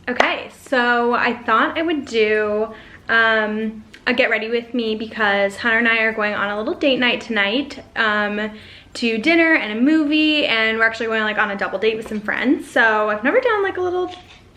Okay, so I thought I would do a get ready with me because Hunter and I are going on a little date night tonight to dinner and a movie, and we're actually going like on a double date with some friends. So I've never done like a little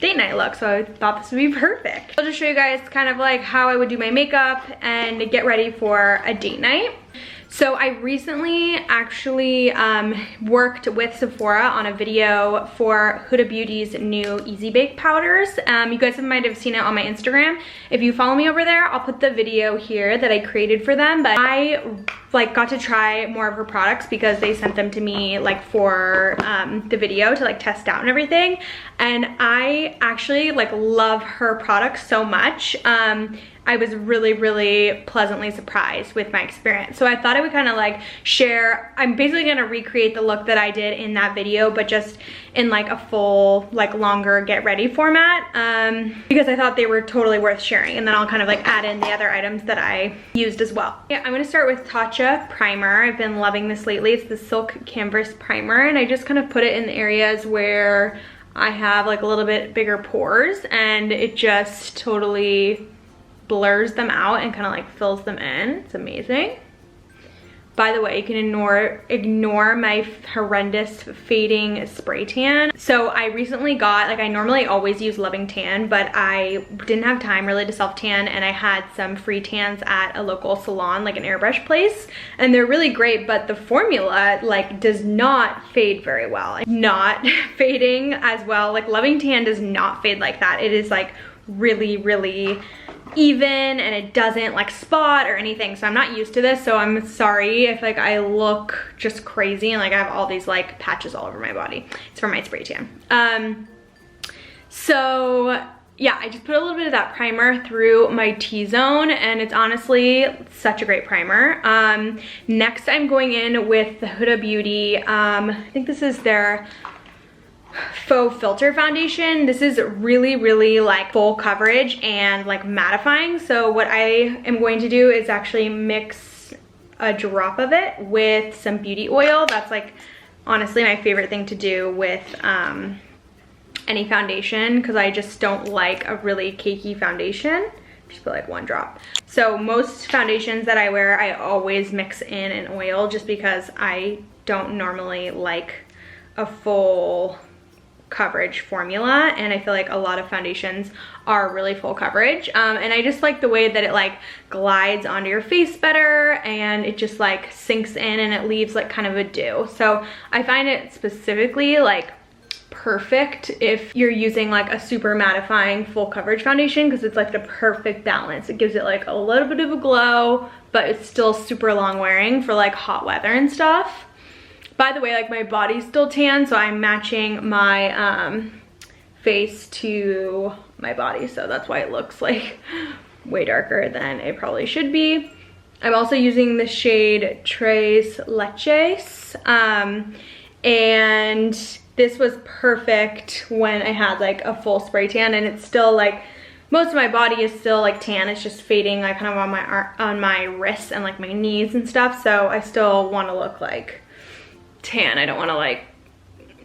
date night look, so I thought this would be perfect. I'll just show you guys kind of like how I would do my makeup and get ready for a date night. So I recently actually worked with Sephora on a video for Huda Beauty's new Easy Bake powders. You guys might have seen it on my Instagram. If you follow me over there, I'll put the video here that I created for them. But I like got to try more of her products because they sent them to me like for the video to like test out and everything. And I actually like love her products so much. I was really pleasantly surprised with my experience. So I thought I would kind of like share, I'm basically gonna recreate the look that I did in that video, but just in like a full, like longer get ready format, because I thought they were totally worth sharing. And then I'll kind of like add in the other items that I used as well. Yeah, I'm gonna start with Tatcha Primer. I've been loving this lately. It's the Silk Canvas Primer, and I just kind of put it in the areas where I have like a little bit bigger pores, and it just totally blurs them out and kind of like fills them in. It's amazing. By the way, you can ignore my horrendous fading spray tan. So I recently got, like I normally always use Loving Tan, but I didn't have time really to self tan, and I had some free tans at a local salon, like an airbrush place, and they're really great, but the formula like does not fade very well. Not fading as well. Like Loving Tan does not fade like that. It is like really even, and it doesn't like spot or anything. So I'm not used to this, so I'm sorry if like I look just crazy and like I have all these like patches all over my body. It's from my spray tan. So yeah, I just put a little bit of that primer through my T-zone, and it's honestly such a great primer. Next I'm going in with the Huda Beauty, I think this is their Faux Filter foundation. This is really like full coverage and like mattifying. So what I am going to do is actually mix a drop of it with some beauty oil. That's like honestly my favorite thing to do with any foundation, because I just don't like a really cakey foundation. Just put like one drop. So most foundations that I wear, I always mix in an oil just because I don't normally like a full coverage formula, and I feel like a lot of foundations are really full coverage, and I just like the way that it like glides onto your face better, and it just like sinks in and it leaves like kind of a dew. So I find it specifically like perfect if you're using like a super mattifying full coverage foundation, because it's like the perfect balance. It gives it like a little bit of a glow, but it's still super long wearing for like hot weather and stuff. By the way, like my body's still tan, so I'm matching my face to my body, so that's why it looks like way darker than it probably should be. I'm also using the shade Tres Leches, and this was perfect when I had like a full spray tan, and it's still like, most of my body is still like tan. It's just fading like kind of on my wrists and like my knees and stuff, so I still want to look like tan. I don't want to like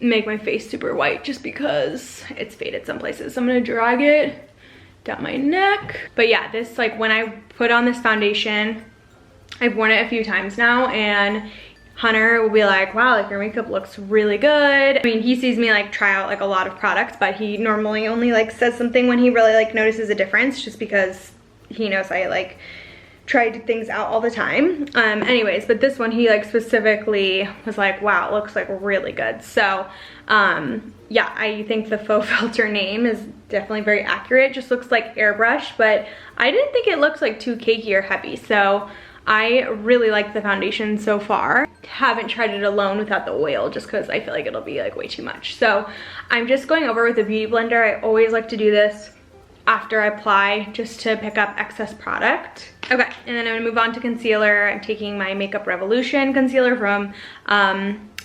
make my face super white just because it's faded some places. So I'm gonna drag it down my neck. But yeah, this like when I put on this foundation, I've worn it a few times now, and Hunter will be like, wow, like your makeup looks really good. I mean, he sees me like try out like a lot of products, but he normally only like says something when he really like notices a difference, just because he knows I like tried things out all the time. Anyways, but this one he like specifically was like, wow, it looks like really good. So yeah, I think the Faux Filter name is definitely very accurate. It just looks like airbrush, but I didn't think it looks like too cakey or heavy. So I really like the foundation so far. Haven't tried it alone without the oil just because I feel like it'll be like way too much. So I'm just going over with a beauty blender. I always like to do this after I apply, just to pick up excess product. Okay, and then I'm gonna move on to concealer. I'm taking my Makeup Revolution concealer from,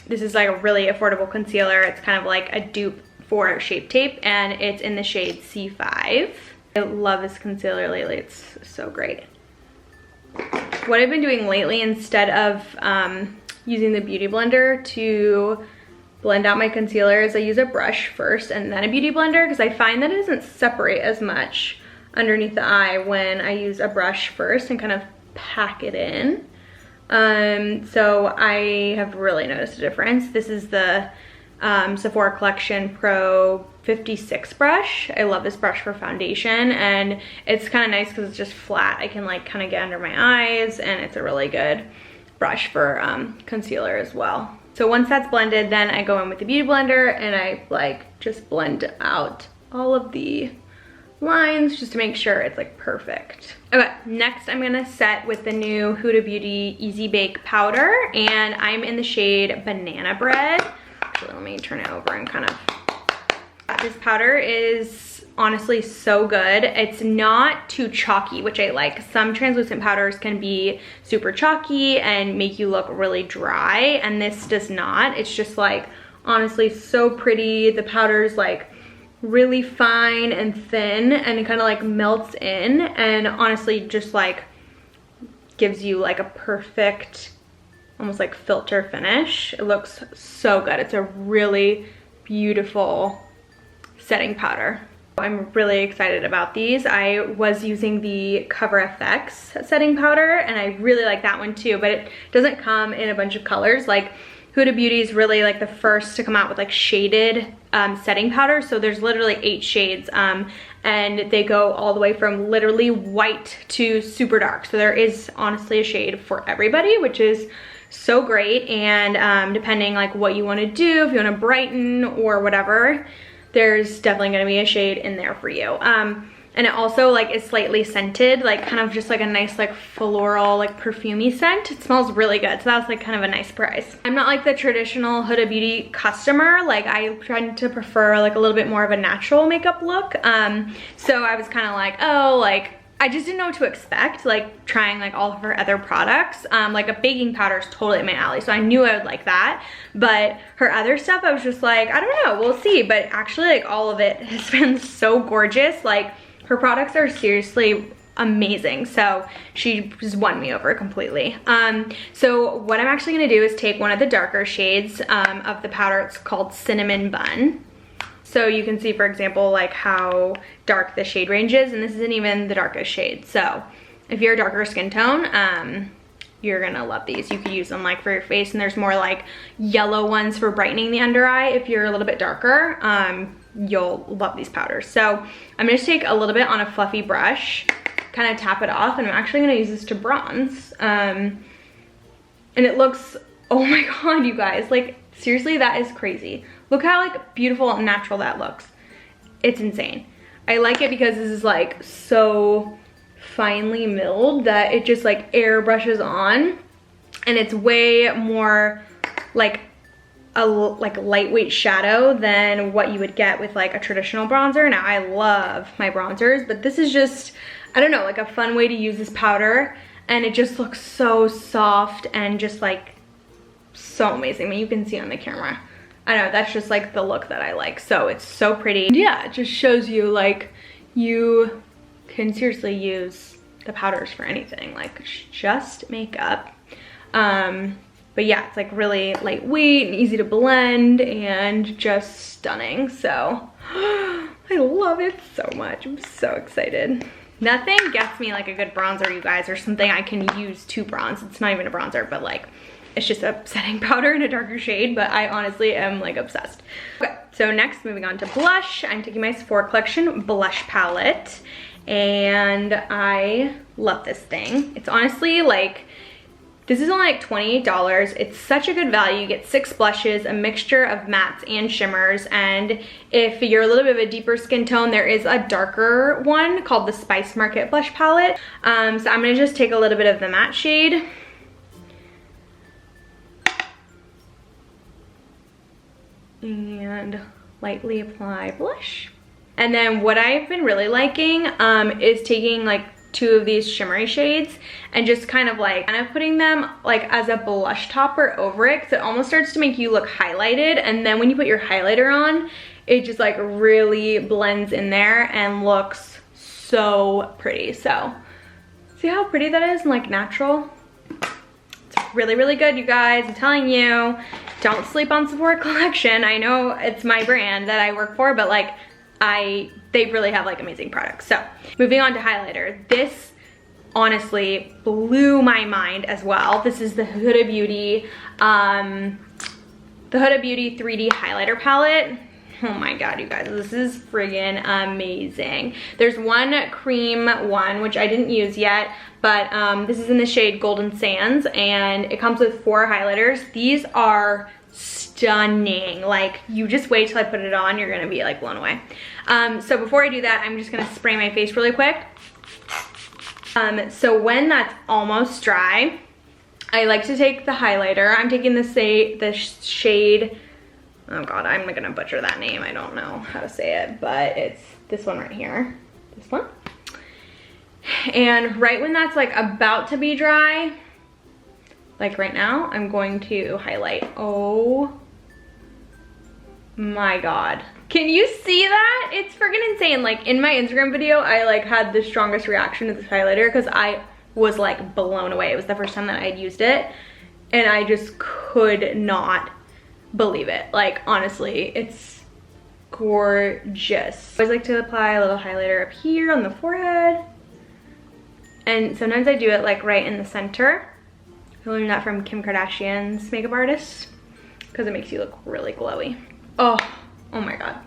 this is like a really affordable concealer. It's kind of like a dupe for Shape Tape, and it's in the shade C5. I love this concealer lately, it's so great. What I've been doing lately, instead of using the beauty blender to blend out my concealer is I use a brush first and then a beauty blender, because I find that it doesn't separate as much underneath the eye when I use a brush first and kind of pack it in. So I have really noticed a difference. This is the Sephora Collection Pro 56 brush. I love this brush for foundation, and it's kind of nice because it's just flat. I can like kind of get under my eyes, and it's a really good brush for concealer as well. So once that's blended, then I go in with the beauty blender and I like just blend out all of the lines just to make sure it's like perfect. Okay, next I'm gonna set with the new Huda Beauty Easy Bake powder, and I'm in the shade Banana Bread. Actually, let me turn it over and kind of, this powder is honestly so good. It's not too chalky, which I like. Some translucent powders can be super chalky and make you look really dry, and this does not. It's just like honestly so pretty. The powder's like really fine and thin, and it kind of like melts in, and honestly just like gives you like a perfect almost like filter finish. It looks so good. It's a really beautiful setting powder. I'm really excited about these. I was using the Cover FX setting powder, and I really like that one too, but it doesn't come in a bunch of colors. Like Huda Beauty is really like the first to come out with like shaded setting powder. So there's literally 8 shades, and they go all the way from literally white to super dark. So there is honestly a shade for everybody, which is so great. And depending like what you want to do, if you want to brighten or whatever, there's definitely going to be a shade in there for you. And it also like is slightly scented, like kind of just like a nice like floral like perfumey scent. It smells really good, so that was like kind of a nice surprise. I'm not like the traditional Huda Beauty customer. Like I tend to prefer like a little bit more of a natural makeup look. So I was kind of like, oh, like I just didn't know what to expect, like trying like all of her other products. Like a baking powder is totally my alley, so I knew I would like that. But her other stuff, I was just like, I don't know, we'll see. But actually like all of it has been so gorgeous. Like her products are seriously amazing. So she just won me over completely. So what I'm actually gonna do is take one of the darker shades of the powder. It's called Cinnamon Bun. So you can see, for example, like how dark the shade range is, and this isn't even the darkest shade. So if you're a darker skin tone, you're gonna love these. You could use them like for your face, and there's more like yellow ones for brightening the under eye. If you're a little bit darker, you'll love these powders. So I'm gonna take a little bit on a fluffy brush, kind of tap it off, and I'm actually gonna use this to bronze. And it looks, oh my God, you guys, like seriously, that is crazy. Look how like beautiful and natural that looks. It's insane. I like it because this is like so finely milled that it just like airbrushes on, and it's way more like a lightweight shadow than what you would get with like a traditional bronzer. Now I love my bronzers, but this is just, I don't know, like a fun way to use this powder, and it just looks so soft and just like so amazing. I mean, you can see on the camera. I don't know, that's just like the look that I like. So it's so pretty. Yeah, it just shows you like you can seriously use the powders for anything, like just makeup. But yeah, it's like really lightweight and easy to blend and just stunning. So I love it so much. I'm so excited. Nothing gets me like a good bronzer, you guys, or something I can use to bronze. It's not even a bronzer, but like it's just a setting powder in a darker shade, but I honestly am like obsessed. Okay, so next, moving on to blush. I'm taking my Sephora Collection blush palette, and I love this thing. It's honestly like, this is only like $28. It's such a good value. You get 6 blushes, a mixture of mattes and shimmers, and if you're a little bit of a deeper skin tone, there is a darker one called the Spice Market blush palette. So I'm gonna just take a little bit of the matte shade, and lightly apply blush. And then what I've been really liking is taking like 2 of these shimmery shades and just kind of putting them like as a blush topper over it, because it almost starts to make you look highlighted, and then when you put your highlighter on, it just like really blends in there and looks so pretty. So see how pretty that is and like natural? It's really, really good, you guys. I'm telling you, don't sleep on Sephora Collection. I know it's my brand that I work for, but like they really have like amazing products. So moving on to highlighter. This honestly blew my mind as well. This is the Huda Beauty, the Huda Beauty 3D highlighter palette. Oh my god, you guys, this is friggin' amazing. There's one cream one, which I didn't use yet, but this is in the shade Golden Sands, and it comes with 4 highlighters. These are stunning. Like, you just wait till I put it on, you're gonna be like blown away. So before I do that, I'm just gonna spray my face really quick. So when that's almost dry, I like to take the highlighter. I'm taking the shade, oh god, I'm gonna butcher that name. I don't know how to say it, but it's this one right here. This one. And right when that's like about to be dry, like right now, I'm going to highlight. Oh my god. Can you see that? It's freaking insane. Like in my Instagram video, I like had the strongest reaction to this highlighter because I was like blown away. It was the first time that I'd used it and I just could not believe it. Like honestly, it's gorgeous. I always like to apply a little highlighter up here on the forehead. And sometimes I do it like right in the center. I learned that from Kim Kardashian's makeup artist because it makes you look really glowy. Oh my god.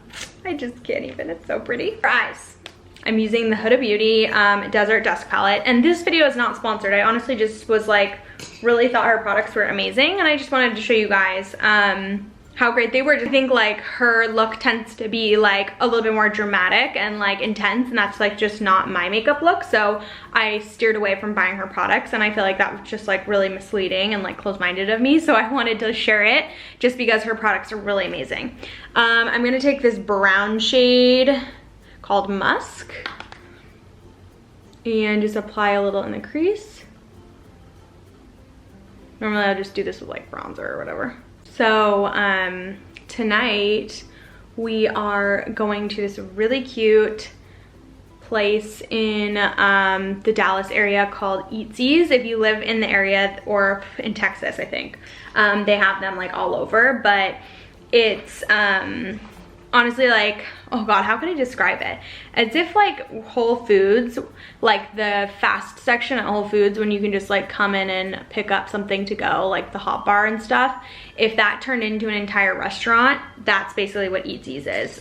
I just can't even, it's so pretty. For eyes, I'm using the Huda Beauty Desert Dusk palette, and this video is not sponsored. I honestly just was like, really thought her products were amazing, and I just wanted to show you guys how great they were. I think like her look tends to be like a little bit more dramatic and like intense, and that's like just not my makeup look, so I steered away from buying her products, and I feel like that was just like really misleading and like close-minded of me, so I wanted to share it just because her products are really amazing. I'm gonna take this brown shade called Musk and just apply a little in the crease. Normally I'll just do this with like bronzer or whatever. So tonight we are going to this really cute place in the Dallas area called Eatsies. If you live in the area or in Texas, I think they have them like all over, but it's honestly like, oh god, how can I describe it? As if like Whole Foods, like the fast section at Whole Foods, when you can just like come in and pick up something to go, like the hot bar and stuff, if that turned into an entire restaurant, that's basically what Eatsies is.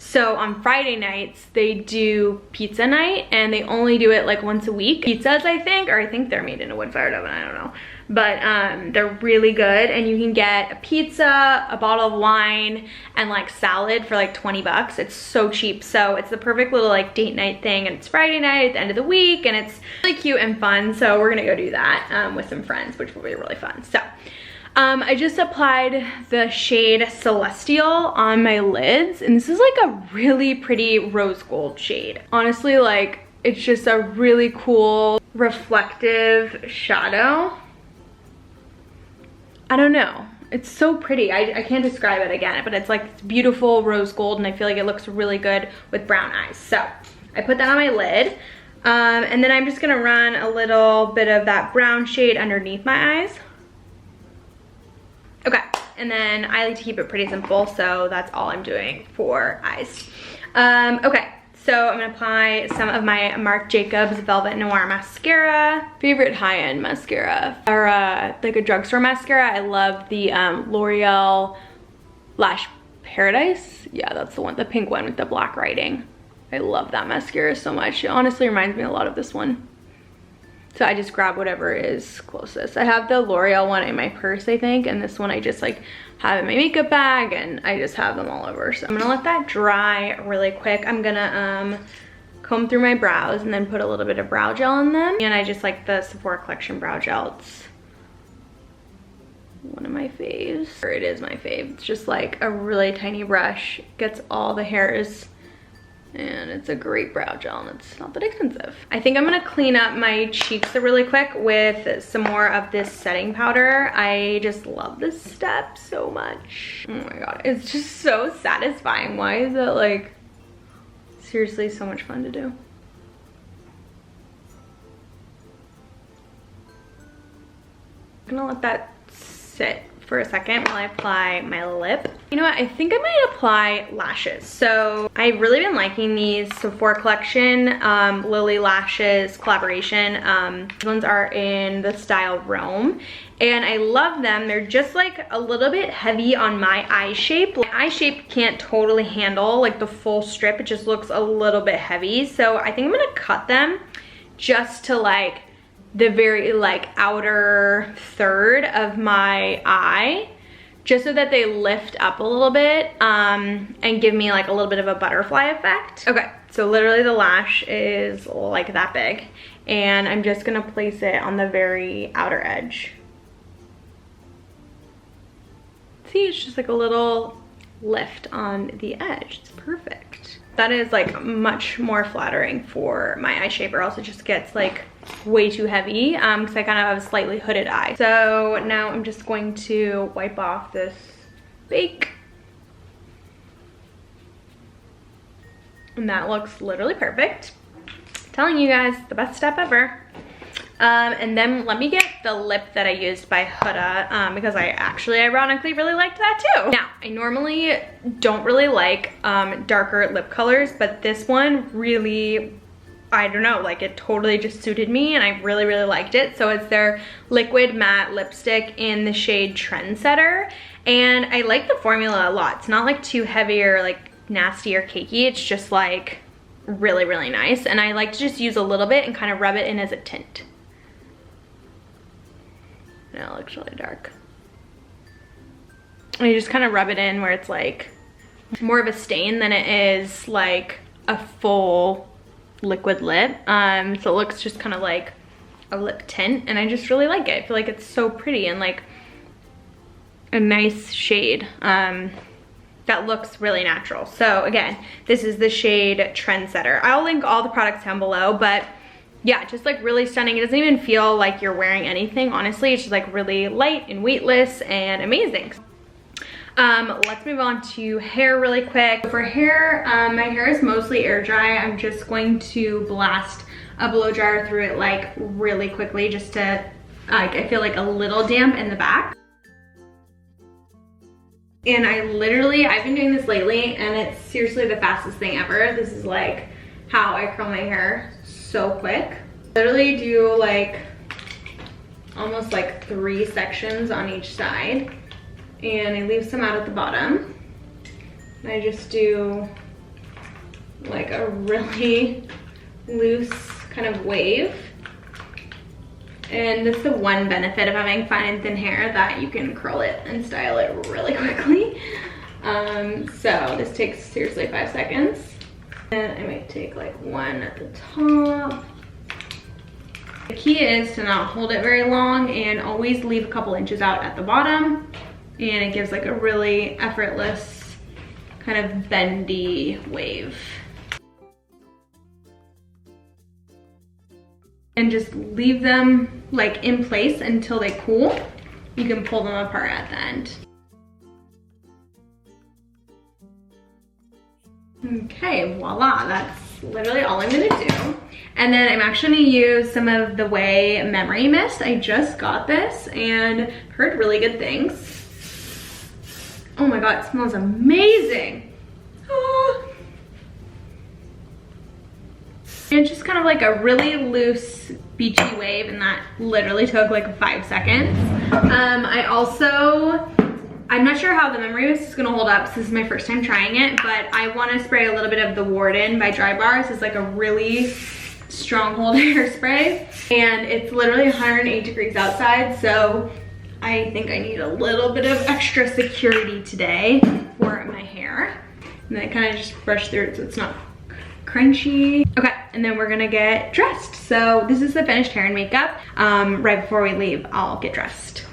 So on Friday nights, they do pizza night, and they only do it like once a week. Pizzas, I think, or I think they're made in a wood-fired oven, I don't know. But they're really good, and you can get a pizza, a bottle of wine, and like salad for like 20 bucks. It's so cheap. So it's the perfect little like date night thing, and it's Friday night at the end of the week, and it's really cute and fun. So we're gonna go do that with some friends, which will be really fun. So I just applied the shade Celestial on my lids, and this is like a really pretty rose gold shade. Honestly, like it's just a really cool reflective shadow. I don't know, it's so pretty. I can't describe it again, but it's like it's beautiful rose gold, and I feel like it looks really good with brown eyes. So I put that on my lid, and then I'm just gonna run a little bit of that brown shade underneath my eyes. Okay, and then I like to keep it pretty simple, so that's all I'm doing for eyes. Okay, so I'm gonna apply some of my Marc Jacobs Velvet Noir mascara. Favorite high-end mascara, or like a drugstore mascara. I love the L'Oreal Lash Paradise. Yeah, that's the one, the pink one with the black writing. I love that mascara so much. It honestly reminds me a lot of this one. So I just grab whatever is closest. I have the L'Oreal one in my purse, I think, and this one I just like have in my makeup bag, and I just have them all over. So I'm gonna let that dry really quick. I'm gonna comb through my brows and then put a little bit of brow gel in them. And I just like the Sephora Collection brow gel. It's one of my faves. Or it is my fave. It's just like a really tiny brush, gets all the hairs, and it's a great brow gel, and it's not that expensive. I think I'm gonna clean up my cheeks really quick with some more of this setting powder. I just love this step so much. Oh my god, it's just so satisfying. Why is it like seriously so much fun to do? I'm gonna let that sit for a second while I apply my lip. You know what, I think I might apply lashes. So I've really been liking these Sephora collection, Lily Lashes collaboration. These ones are in the style Rome, and I love them. They're just like a little bit heavy on my eye shape. My eye shape can't totally handle like the full strip. It just looks a little bit heavy. So I think I'm gonna cut them just to like the very like outer third of my eye, just so that they lift up a little bit and give me like a little bit of a butterfly effect. Okay, so literally the lash is like that big, and I'm just gonna place it on the very outer edge. See, it's just like a little lift on the edge. It's perfect. That is like much more flattering for my eye shape, or else it just gets like way too heavy because I kind of have a slightly hooded eye. So now I'm just going to wipe off this bake. And that looks literally perfect. I'm telling you guys, the best step ever. And then let me get the lip that I used by Huda because I actually ironically really liked that too. Now, I normally don't really like darker lip colors, but this one really, I don't know, like it totally just suited me and I really, really liked it. So it's their liquid matte lipstick in the shade Trendsetter. And I like the formula a lot. It's not like too heavy or like nasty or cakey. It's just like really, really nice. And I like to just use a little bit and kind of rub it in as a tint. Now it looks really dark. And you just kind of rub it in where it's like more of a stain than it is like a full liquid lip. So it looks just kind of like a lip tint, and I just really like it. I feel like it's so pretty and like a nice shade that looks really natural. So again, this is the shade Trendsetter. I'll link all the products down below, but yeah, just like really stunning. It doesn't even feel like you're wearing anything, honestly. It's just like really light and weightless and amazing. Let's move on to hair really quick. For hair, my hair is mostly air dry. I'm just going to blast a blow dryer through it like really quickly, just to like, I feel like a little damp in the back. And I've been doing this lately, and it's seriously the fastest thing ever. This is like how I curl my hair so quick. Literally do like almost like 3 sections on each side, and I leave some out at the bottom. And I just do like a really loose kind of wave. And this is the one benefit of having fine and thin hair, that you can curl it and style it really quickly. So this takes seriously 5 seconds. And I might take like 1 at the top. The key is to not hold it very long and always leave a couple inches out at the bottom. And it gives like a really effortless kind of bendy wave. And just leave them like in place until they cool. You can pull them apart at the end. Okay, voila, that's literally all I'm gonna do. And then I'm actually gonna use some of the Way Memory Mist. I just got this and heard really good things. Oh my God, it smells amazing. Oh. And it's just kind of like a really loose beachy wave, and that literally took like 5 seconds. I'm not sure how the memory mist is gonna hold up, so this is my first time trying it, but I wanna spray a little bit of the Warden by Dry Bar. This is like a really stronghold hairspray, and it's literally 108 degrees outside, so I think I need a little bit of extra security today for my hair. And then I kind of just brush through it so it's not crunchy. Okay, and then we're gonna get dressed. So this is the finished hair and makeup. Right before we leave, I'll get dressed.